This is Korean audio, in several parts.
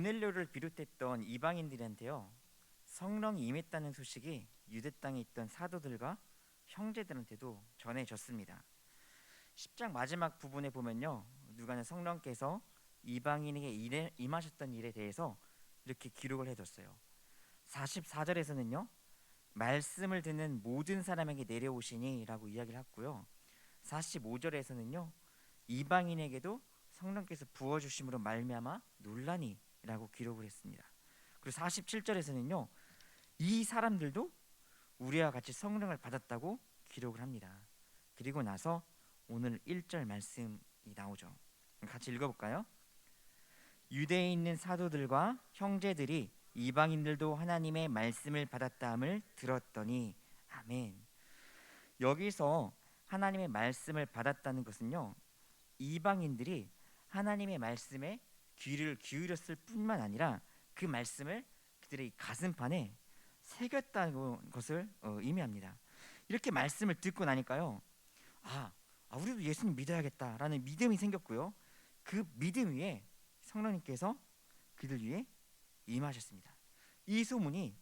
고넬료를 비롯했던 이방인들한테요, 성령이 임했다는 소식이 유대 땅에 있던 사도들과 형제들한테도 전해졌습니다. 10장 마지막 부분에 보면요, 누가는 성령께서 이방인에게 임하셨던 일에 대해서 이렇게 기록을 해뒀어요. 44절에서는요, 말씀을 듣는 모든 사람에게 내려오시니 라고 이야기를 했고요, 45절에서는요, 이방인에게도 성령께서 부어주심으로 말미암아 논란이 라고 기록을 했습니다. 그리고 47절에서는요, 이 사람들도 우리와 같이 성령을 받았다고 기록을 합니다. 그리고 나서 오늘 1절 말씀이 나오죠. 같이 읽어볼까요? 유대에 있는 사도들과 형제들이 이방인들도 하나님의 말씀을 받았다함을 들었더니 아멘. 여기서 하나님의 말씀을 받았다는 것은요, 이방인들이 하나님의 말씀에 귀를 기울였을 뿐만 아니라 그 말씀을 그들의 가슴판에 새겼다는 것을 의미합니다. 이렇게 말씀을 듣고 나니까요, 우리도 예수님 믿어야겠다라는 믿음이 생겼고요, 그 믿음 위에 성령님께서 그들 위에 임하셨습니다. 이 소문이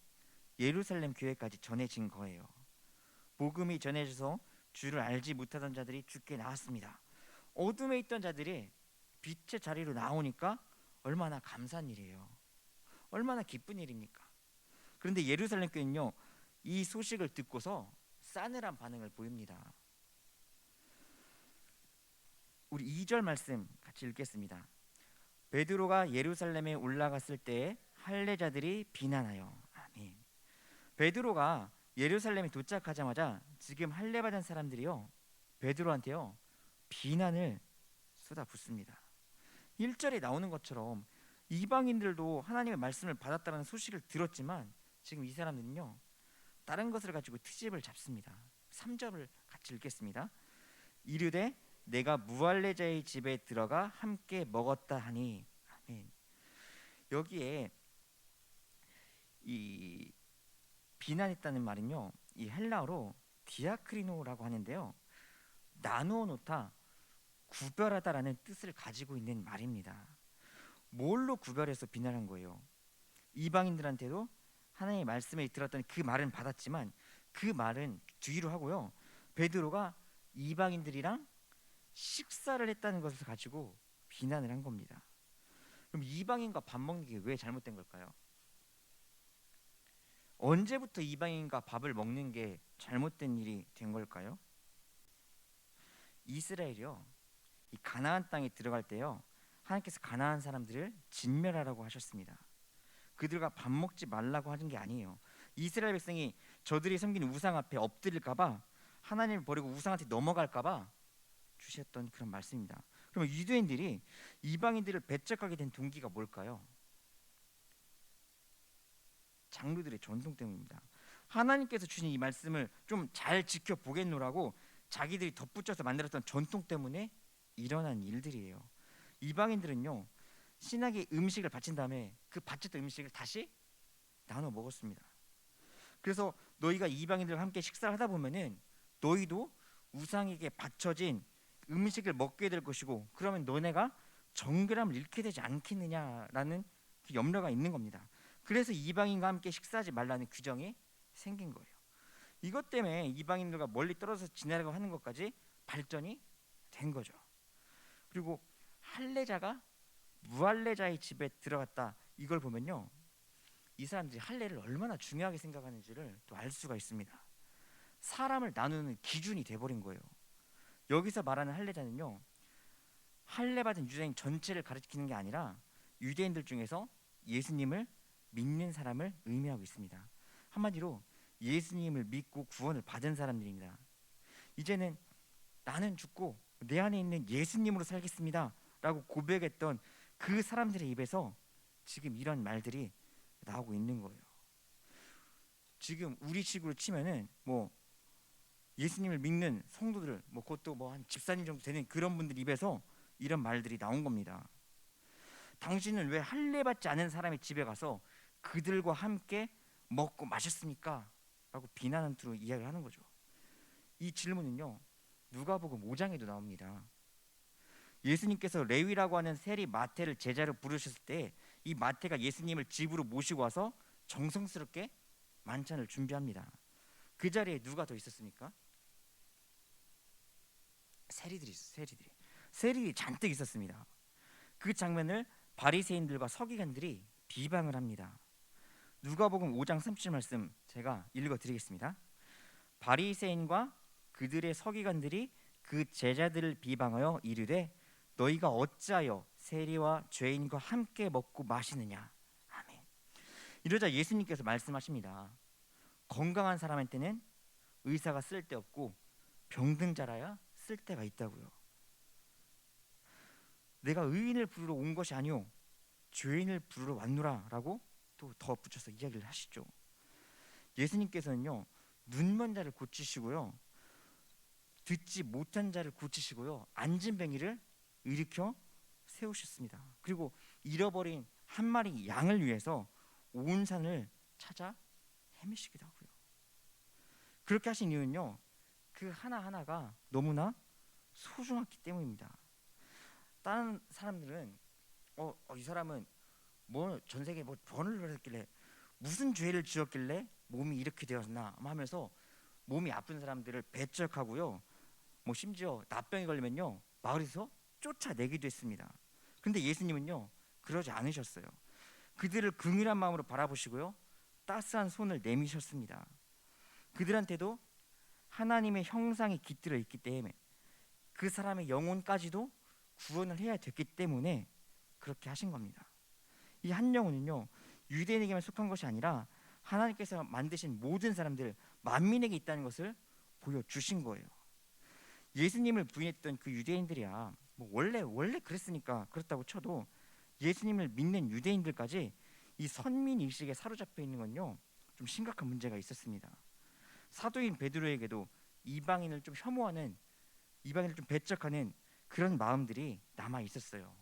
예루살렘 교회까지 전해진 거예요. 복음이 전해져서 주를 알지 못하던 자들이 주께 나왔습니다. 어둠에 있던 자들이 빛의 자리로 나오니까 얼마나 감사한 일이에요. 얼마나 기쁜 일입니까? 그런데 예루살렘 교회는요, 이 소식을 듣고서 싸늘한 반응을 보입니다. 우리 2절 말씀 같이 읽겠습니다. 베드로가 예루살렘에 올라갔을 때에 할례자들이 비난하여 아멘. 베드로가 예루살렘에 도착하자마자 지금 할례받은 사람들이요, 베드로한테요 비난을 쏟아붓습니다. 1절에 나오는 것처럼 이방인들도 하나님의 말씀을 받았다는 소식을 들었지만 지금 이 사람들은요, 다른 것을 가지고 트집을 잡습니다. 3절을 같이 읽겠습니다. 이르되 내가 무할례자의 집에 들어가 함께 먹었다 하니 아멘. 여기에 이 비난했다는 말은요, 이 헬라어로 디아크리노라고 하는데요, 나누어 놓다, 구별하다라는 뜻을 가지고 있는 말입니다. 뭘로 구별해서 비난한 거예요? 이방인들한테도 하나님의 말씀을 들었던 그 말은 받았지만 그 말은 뒤로 하고요, 베드로가 이방인들이랑 식사를 했다는 것을 가지고 비난을 한 겁니다. 그럼 이방인과 밥 먹는 게 왜 잘못된 걸까요? 언제부터 이방인과 밥을 먹는 게 잘못된 일이 된 걸까요? 이스라엘이요, 이 가나안 땅에 들어갈 때요, 하나님께서 가나안 사람들을 진멸하라고 하셨습니다. 그들과 밥 먹지 말라고 하는 게 아니에요. 이스라엘 백성이 저들이 섬기는 우상 앞에 엎드릴까봐, 하나님을 버리고 우상한테 넘어갈까봐 주셨던 그런 말씀입니다. 그러면 유대인들이 이방인들을 배척하게 된 동기가 뭘까요? 장로들의 전통 때문입니다. 하나님께서 주신 이 말씀을 좀 잘 지켜보겠노라고 자기들이 덧붙여서 만들었던 전통 때문에 일어난 일들이에요. 이방인들은요, 신에게 음식을 바친 다음에 그 바쳤던 음식을 다시 나눠 먹었습니다. 그래서 너희가 이방인들과 함께 식사를 하다 보면은 너희도 우상에게 바쳐진 음식을 먹게 될 것이고, 그러면 너네가 정결함을 잃게 되지 않겠느냐라는 그 염려가 있는 겁니다. 그래서 이방인과 함께 식사하지 말라는 규정이 생긴 거예요. 이것 때문에 이방인들과 멀리 떨어져서 지내라고 하는 것까지 발전이 된 거죠. 그리고 할례자가 무할례자의 집에 들어갔다, 이걸 보면요, 이 사람들이 할례를 얼마나 중요하게 생각하는지를 또 알 수가 있습니다. 사람을 나누는 기준이 돼버린 거예요. 여기서 말하는 할례자는요, 할례받은 유대인 전체를 가리키는 게 아니라 유대인들 중에서 예수님을 믿는 사람을 의미하고 있습니다. 한마디로 예수님을 믿고 구원을 받은 사람들입니다. 이제는 나는 죽고 내 안에 있는 예수님으로 살겠습니다 라고 고백했던 그 사람들의 입에서 지금 이런 말들이 나오고 있는 거예요. 지금 우리 식으로 치면은 뭐 예수님을 믿는 성도들, 그것도 한 집사님 정도 되는 그런 분들 입에서 이런 말들이 나온 겁니다. 당신은 왜 할례받지 않은 사람의 집에 가서 그들과 함께 먹고 마셨습니까? 라고 비난한 투로 이야기를 하는 거죠. 이 질문은요, 누가복음 5장에도 나옵니다. 예수님께서 레위라고 하는 세리 마태를 제자로 부르셨을 때 이 마태가 예수님을 집으로 모시고 와서 정성스럽게 만찬을 준비합니다. 그 자리에 누가 더 있었습니까? 세리들이 있었어요. 세리들이 잔뜩 있었습니다. 그 장면을 바리새인들과 서기관들이 비방을 합니다. 누가복음 5장 30절 말씀 제가 읽어드리겠습니다. 바리새인과 그들의 서기관들이 그 제자들을 비방하여 이르되 너희가 어찌하여 세리와 죄인과 함께 먹고 마시느냐. 아멘. 이러자 예수님께서 말씀하십니다. 건강한 사람한테는 의사가 쓸데없고 병든 자라야 쓸데가 있다고요. 내가 의인을 부르러 온 것이 아니오 죄인을 부르러 왔노라라고 또 덧붙여서 이야기를 하시죠. 예수님께서는요 눈먼 자를 고치시고요 듣지 못한 자를 고치시고요 앉은 뱅이를 일으켜 세우셨습니다. 그리고 잃어버린 한 마리 양을 위해서 온 산을 찾아 헤매시기도 하고요. 그렇게 하신 이유는요 그 하나하나가 너무나 소중했기 때문입니다. 다른 사람들은 이 사람은 뭐 전 세계에 뭐 번을 했길래 무슨 죄를 지었길래 몸이 이렇게 되었나 하면서 몸이 아픈 사람들을 배척하고요. 뭐 심지어 납병이 걸리면요 마을에서 쫓아내기도 했습니다. 근데 예수님은요 그러지 않으셨어요. 그들을 긍휼한 마음으로 바라보시고요 따스한 손을 내미셨습니다. 그들한테도 하나님의 형상이 깃들어 있기 때문에 그 사람의 영혼까지도 구원을 해야 됐기 때문에 그렇게 하신 겁니다. 이 한 영혼은요 유대인에게만 속한 것이 아니라 하나님께서 만드신 모든 사람들 만민에게 있다는 것을 보여주신 거예요. 예수님을 부인했던 그 유대인들이야 뭐 원래 그랬으니까 그렇다고 쳐도 예수님을 믿는 유대인들까지 이 선민 의식에 사로잡혀 있는 건요 좀 심각한 문제가 있었습니다. 사도인 베드로에게도 이방인을 좀 혐오하는, 이방인을 좀 배척하는 그런 마음들이 남아 있었어요.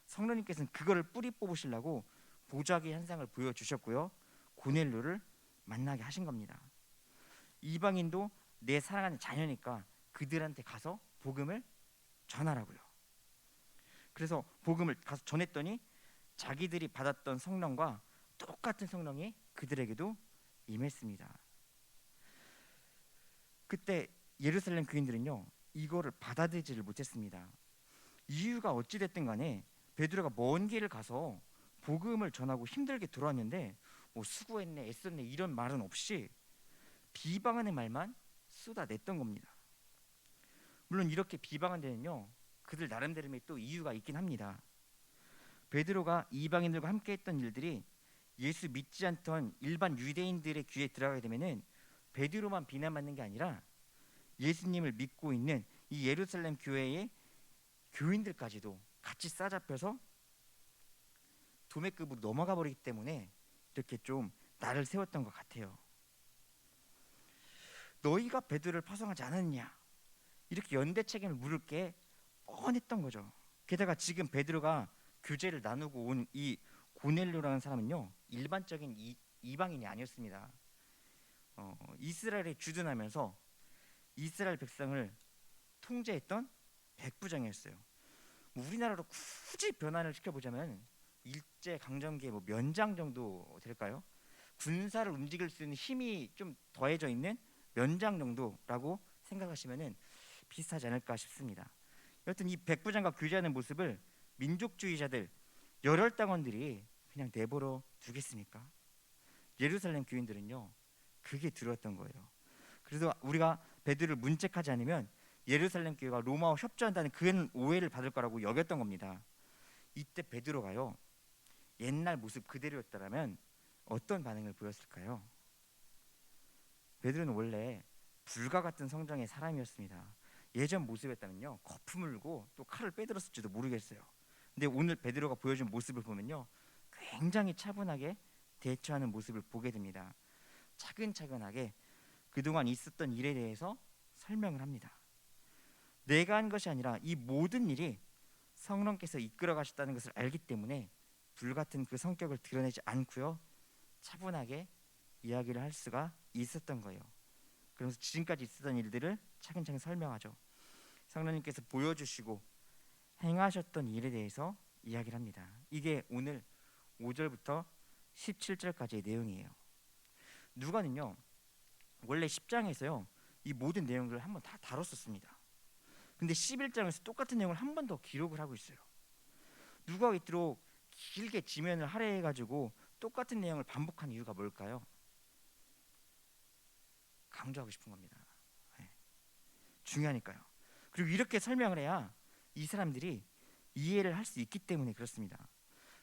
성령님께서는 그거를 뿌리 뽑으시려고 보자기 현상을 보여주셨고요 고넬료를 만나게 하신 겁니다. 이방인도 내 사랑하는 자녀니까 그들한테 가서 복음을 전하라고요. 그래서 복음을 가서 전했더니 자기들이 받았던 성령과 똑같은 성령이 그들에게도 임했습니다. 그때 예루살렘 교인들은요 이거를 받아들이지를 못했습니다. 이유가 어찌됐든 간에 베드로가 먼 길을 가서 복음을 전하고 힘들게 돌아왔는데 뭐 수고했네 애썼네 이런 말은 없이 비방하는 말만 쏟아냈던 겁니다. 물론 이렇게 비방한 데는요 그들 나름대로의 또 이유가 있긴 합니다. 베드로가 이방인들과 함께 했던 일들이 예수 믿지 않던 일반 유대인들의 귀에 들어가게 되면은 베드로만 비난받는 게 아니라 예수님을 믿고 있는 이 예루살렘 교회의 교인들까지도 같이 싸잡혀서 도매급으로 넘어가 버리기 때문에 이렇게 좀 나를 세웠던 것 같아요. 너희가 베드로를 파송하지 않았느냐 이렇게 연대 책임을 물을 게 뻔했던 거죠. 게다가 지금 베드로가 교제를 나누고 온 이 고넬료라는 사람은요 일반적인 이방인이 아니었습니다. 이스라엘에 주둔하면서 이스라엘 백성을 통제했던 백부장이었어요. 뭐 우리나라로 굳이 변환을 시켜보자면 일제 강점기의 뭐 면장 정도 될까요? 군사를 움직일 수 있는 힘이 좀 더해져 있는 면장 정도라고 생각하시면은 비슷하지 않을까 싶습니다. 여튼 이 백부장과 교제하는 모습을 민족주의자들 열혈당원들이 그냥 내버려 두겠습니까? 예루살렘 교인들은요 그게 두려웠던 거예요. 그래서 우리가 베드로를 문책하지 않으면 예루살렘 교회가 로마와 협조한다는 그런 오해를 받을 거라고 여겼던 겁니다. 이때 베드로가요 옛날 모습 그대로였다면 어떤 반응을 보였을까요? 베드로는 원래 불과 같은 성정의 사람이었습니다. 예전 모습이었다면요 거품을 물고 또 칼을 빼들었을지도 모르겠어요. 근데 오늘 베드로가 보여준 모습을 보면요 굉장히 차분하게 대처하는 모습을 보게 됩니다. 차근차근하게 그동안 있었던 일에 대해서 설명을 합니다. 내가 한 것이 아니라 이 모든 일이 성령께서 이끌어 가셨다는 것을 알기 때문에 불같은 그 성격을 드러내지 않고요 차분하게 이야기를 할 수가 있었던 거예요. 그래서 지금까지 있었던 일들을 차근차근 설명하죠. 성령님께서 보여주시고 행하셨던 일에 대해서 이야기를 합니다. 이게 오늘 5절부터 17절까지의 내용이에요. 누가는요 원래 10장에서요 이 모든 내용들을 한번 다 다뤘었습니다. 근데 11장에서 똑같은 내용을 한 번 더 기록을 하고 있어요. 누가가 이토록 길게 지면을 할애해가지고 똑같은 내용을 반복한 이유가 뭘까요? 강조하고 싶은 겁니다. 네. 중요하니까요. 그리고 이렇게 설명을 해야 이 사람들이 이해를 할 수 있기 때문에 그렇습니다.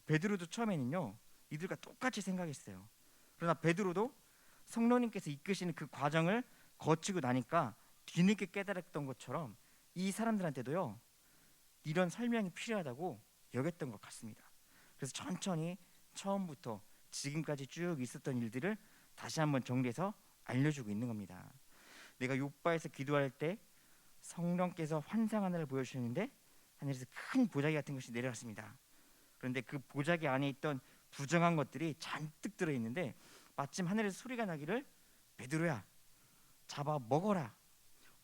베드로도 처음에는요 이들과 똑같이 생각했어요. 그러나 베드로도 성령님께서 이끄시는 그 과정을 거치고 나니까 뒤늦게 깨달았던 것처럼 이 사람들한테도요 이런 설명이 필요하다고 여겼던 것 같습니다. 그래서 천천히 처음부터 지금까지 쭉 있었던 일들을 다시 한번 정리해서 알려주고 있는 겁니다. 내가 욥바에서 기도할 때 성령께서 환상 하나를 보여주셨는데 하늘에서 큰 보자기 같은 것이 내려왔습니다. 그런데 그 보자기 안에 있던 부정한 것들이 잔뜩 들어있는데 마침 하늘에서 소리가 나기를 베드로야 잡아 먹어라.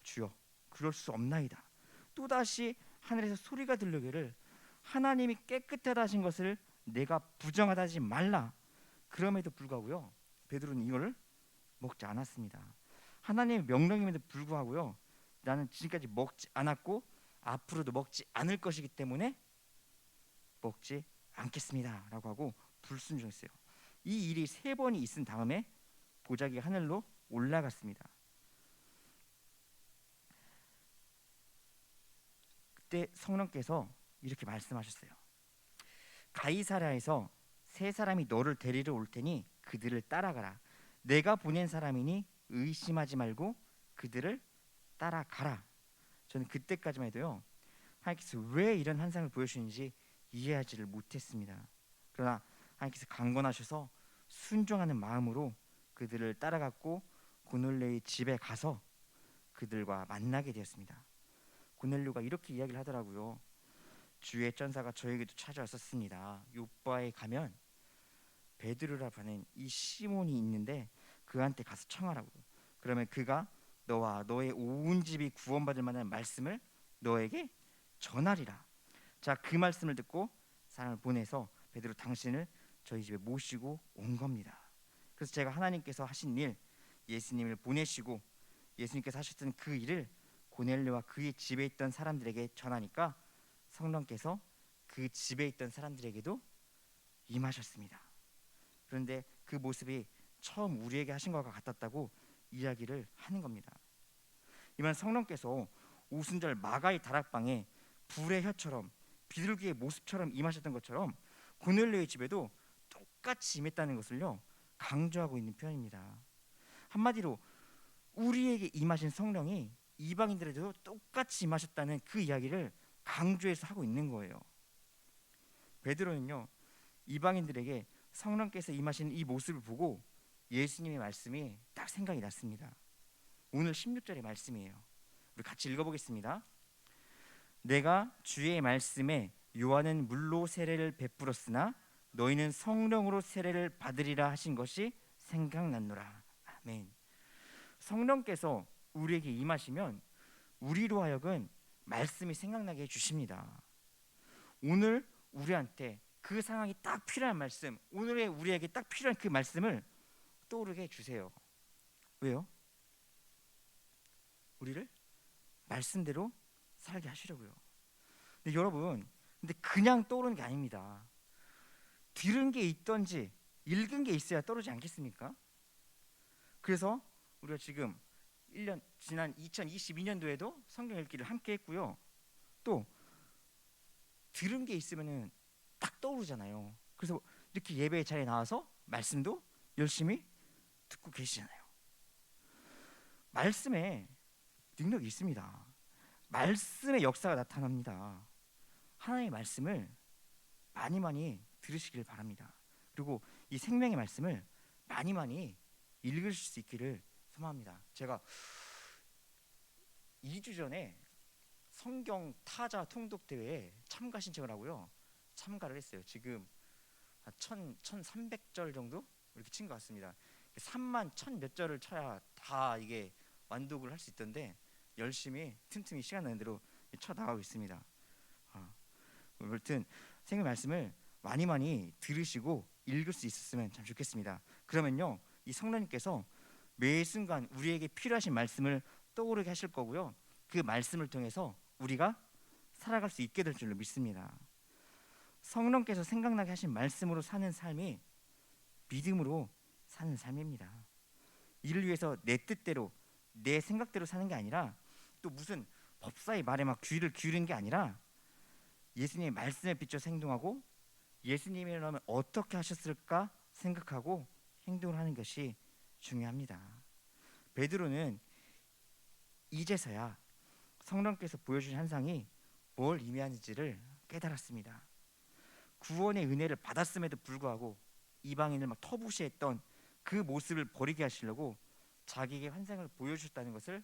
주여 그럴 수 없나이다. 또다시 하늘에서 소리가 들려오기를 하나님이 깨끗하다 하신 것을 내가 부정하다 하지 말라. 그럼에도 불구하고요 베드로는 이거를 먹지 않았습니다. 하나님의 명령임에도 불구하고요 나는 지금까지 먹지 않았고 앞으로도 먹지 않을 것이기 때문에 먹지 않겠습니다 라고 하고 불순종했어요. 이 일이 3번이 있은 다음에 보자기가 하늘로 올라갔습니다. 그때 성령께서 이렇게 말씀하셨어요. 가이사랴에서 3사람이 너를 데리러 올 테니 그들을 따라가라. 내가 보낸 사람이니 의심하지 말고 그들을 따라가라. 저는 그때까지만 해도요 하나님께서 왜 이런 환상을 보여주시는지 이해하지를 못했습니다. 그러나 하나님께서 강권하셔서 순종하는 마음으로 그들을 따라갔고 고넬료의 집에 가서 그들과 만나게 되었습니다. 고넬료가 이렇게 이야기를 하더라고요. 주의 전사가 저에게도 찾아왔었습니다. 욥바에 가면 베드로라 하는 이 시몬이 있는데 그한테 가서 청하라고. 그러면 그가 너와 너의 온 집이 구원받을 만한 말씀을 너에게 전하리라. 자, 그 말씀을 듣고 사람을 보내서 베드로 당신을 저희 집에 모시고 온 겁니다. 그래서 제가 하나님께서 하신 일, 예수님을 보내시고 예수님께서 하셨던 그 일을 고넬료와 그의 집에 있던 사람들에게 전하니까 성령께서 그 집에 있던 사람들에게도 임하셨습니다. 그런데 그 모습이 처음 우리에게 하신 것과 같았다고 이야기를 하는 겁니다. 이만 성령께서 오순절 마가의 다락방에 불의 혀처럼 비둘기의 모습처럼 임하셨던 것처럼 고넬료의 집에도 똑같이 임했다는 것을요 강조하고 있는 표현입니다. 한마디로 우리에게 임하신 성령이 이방인들에도 똑같이 임하셨다는 그 이야기를 강조해서 하고 있는 거예요. 베드로는요 이방인들에게 성령께서 임하신 이 모습을 보고 예수님의 말씀이 딱 생각이 났습니다. 오늘 16절의 말씀이에요. 우리 같이 읽어보겠습니다. 내가 주의 말씀에 요한은 물로 세례를 베풀었으나 너희는 성령으로 세례를 받으리라 하신 것이 생각났노라. 아멘. 성령께서 우리에게 임하시면 우리로 하여금 말씀이 생각나게 해주십니다. 오늘 우리한테 그 상황이 딱 필요한 말씀, 오늘의 우리에게 딱 필요한 그 말씀을 떠오르게 해주세요. 왜요? 우리를 말씀대로 살게 하시려고요. 근데 여러분, 근데 그냥 떠오르는 게 아닙니다. 들은 게 있던지 읽은 게 있어야 떠오르지 않겠습니까? 그래서 우리가 지금 1년 지난 2022년도에도 성경 읽기를 함께 했고요. 또 들은 게 있으면은 딱 떠오르잖아요. 그래서 이렇게 예배의 자리에 나와서 말씀도 열심히 듣고 계시잖아요. 말씀에 능력이 있습니다. 말씀의 역사가 나타납니다. 하나님의 말씀을 많이 들으시길 바랍니다. 그리고 이 생명의 말씀을 많이 읽으실 수 있기를 소망합니다. 제가 2주 전에 성경 타자 통독 대회에 참가 신청을 하고요. 참가를 했어요. 지금 1,300절 정도 이렇게 친 것 같습니다. 3만 1,000 몇 절을 쳐야 다 이게 완독을 할 수 있던데 열심히 틈틈이 시간 나는 대로 쳐 나가고 있습니다. 아무튼 생명 말씀을 많이 많이 들으시고 읽을 수 있었으면 참 좋겠습니다. 그러면요, 이 성령님께서 매 순간 우리에게 필요하신 말씀을 떠오르게 하실 거고요. 그 말씀을 통해서 우리가 살아갈 수 있게 될 줄로 믿습니다. 성령께서 생각나게 하신 말씀으로 사는 삶이 믿음으로 사는 삶입니다. 이를 위해서 내 뜻대로 내 생각대로 사는 게 아니라 또 무슨 법사의 말에 막 귀를 기울이는 게 아니라 예수님의 말씀에 비춰 행동하고 예수님이라면 어떻게 하셨을까 생각하고 행동을 하는 것이 중요합니다. 베드로는 이제서야 성령께서 보여주신 환상이 뭘 의미하는지를 깨달았습니다. 구원의 은혜를 받았음에도 불구하고 이방인을 막 터부시했던 그 모습을 버리게 하시려고 자기에게 환상을 보여주셨다는 것을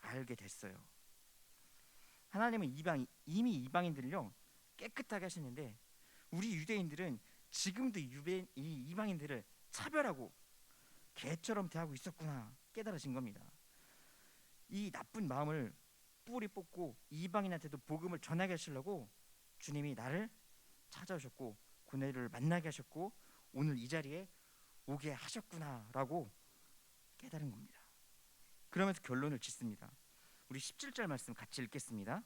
알게 됐어요. 하나님은 이미 이방인들을요 깨끗하게 하셨는데 우리 유대인들은 지금도 이 이방인들을 차별하고 개처럼 대하고 있었구나 깨달아진 겁니다. 이 나쁜 마음을 뿌리 뽑고 이방인한테도 복음을 전하게 하시려고 주님이 나를 찾아오셨고 고뇌를 만나게 하셨고 오늘 이 자리에 오게 하셨구나라고 깨달은 겁니다. 그러면서 결론을 짓습니다. 우리 17절 말씀 같이 읽겠습니다.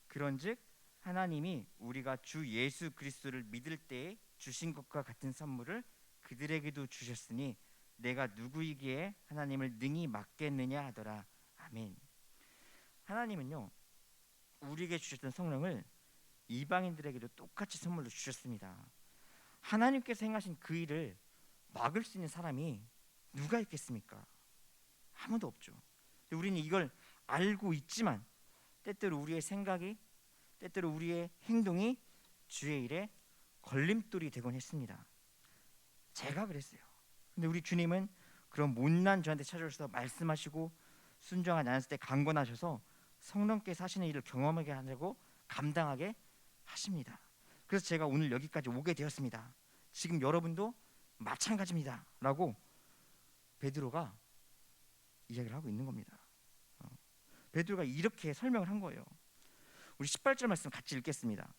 그런즉 하나님이 우리가 주 예수 그리스도를 믿을 때에 주신 것과 같은 선물을 그들에게도 주셨으니 내가 누구이기에 하나님을 능히 막겠느냐 하더라. 아멘. 하나님은요 우리에게 주셨던 성령을 이방인들에게도 똑같이 선물로 주셨습니다. 하나님께서 행하신 그 일을 막을 수 있는 사람이 누가 있겠습니까? 아무도 없죠. 우리는 이걸 알고 있지만 때때로 우리의 생각이 때때로 우리의 행동이 주의 일에 걸림돌이 되곤 했습니다. 제가 그랬어요. 근데 우리 주님은 그런 못난 저한테 찾아오셔서 말씀하시고 순종하지 않았을 때 강권하셔서 성령께서 하시는 일을 경험하게 하려고 감당하게 하십니다. 그래서 제가 오늘 여기까지 오게 되었습니다. 지금 여러분도 마찬가지입니다 라고 베드로가 이야기를 하고 있는 겁니다. 베드로가 이렇게 설명을 한 거예요. 우리 18절 말씀 같이 읽겠습니다.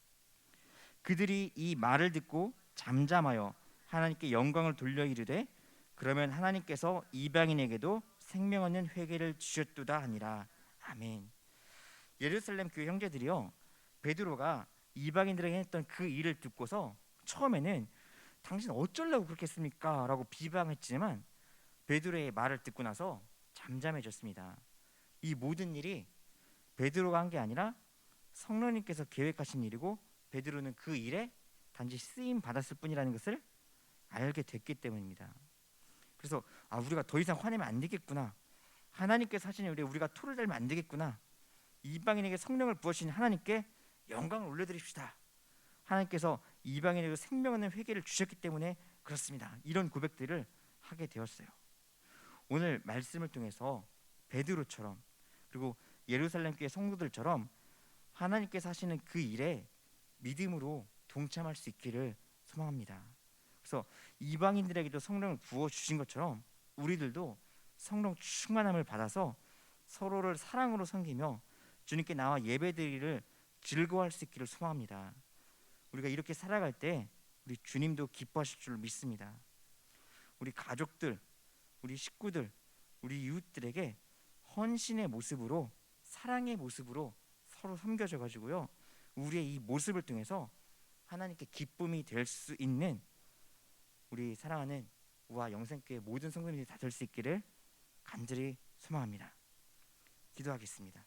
그들이 이 말을 듣고 잠잠하여 하나님께 영광을 돌려 이르되 그러면 하나님께서 이방인에게도 생명 얻는 회개를 주셨도다 하니라. 아멘. 예루살렘 교회 형제들이요 베드로가 이방인들에게 했던 그 일을 듣고서 처음에는 당신 어쩌려고 그렇게 했습니까? 라고 비방했지만 베드로의 말을 듣고 나서 잠잠해졌습니다. 이 모든 일이 베드로가 한 게 아니라 성령님께서 계획하신 일이고 베드로는 그 일에 단지 쓰임 받았을 뿐이라는 것을 알게 됐기 때문입니다. 그래서 우리가 더 이상 화내면 안 되겠구나. 하나님께서 하시는 일에 우리가 토를 달면 안 되겠구나. 이방인에게 성령을 부어주신 하나님께 영광을 올려드립시다. 하나님께서 이방인에게 생명 없는 회개를 주셨기 때문에 그렇습니다. 이런 고백들을 하게 되었어요. 오늘 말씀을 통해서 베드로처럼 그리고 예루살렘 교회 성도들처럼 하나님께서 하시는 그 일에 믿음으로 동참할 수 있기를 소망합니다. 그래서 이방인들에게도 성령을 부어주신 것처럼 우리들도 성령 충만함을 받아서 서로를 사랑으로 섬기며 주님께 나와 예배드리기를 즐거워할 수 있기를 소망합니다. 우리가 이렇게 살아갈 때 우리 주님도 기뻐하실 줄 믿습니다. 우리 가족들, 우리 식구들, 우리 이웃들에게 헌신의 모습으로 사랑의 모습으로 서로 섬겨져 가지고요. 우리의 이 모습을 통해서 하나님께 기쁨이 될 수 있는 우리 사랑하는 우와 영생교회 모든 성도님들이 다 될 수 있기를 간절히 소망합니다. 기도하겠습니다.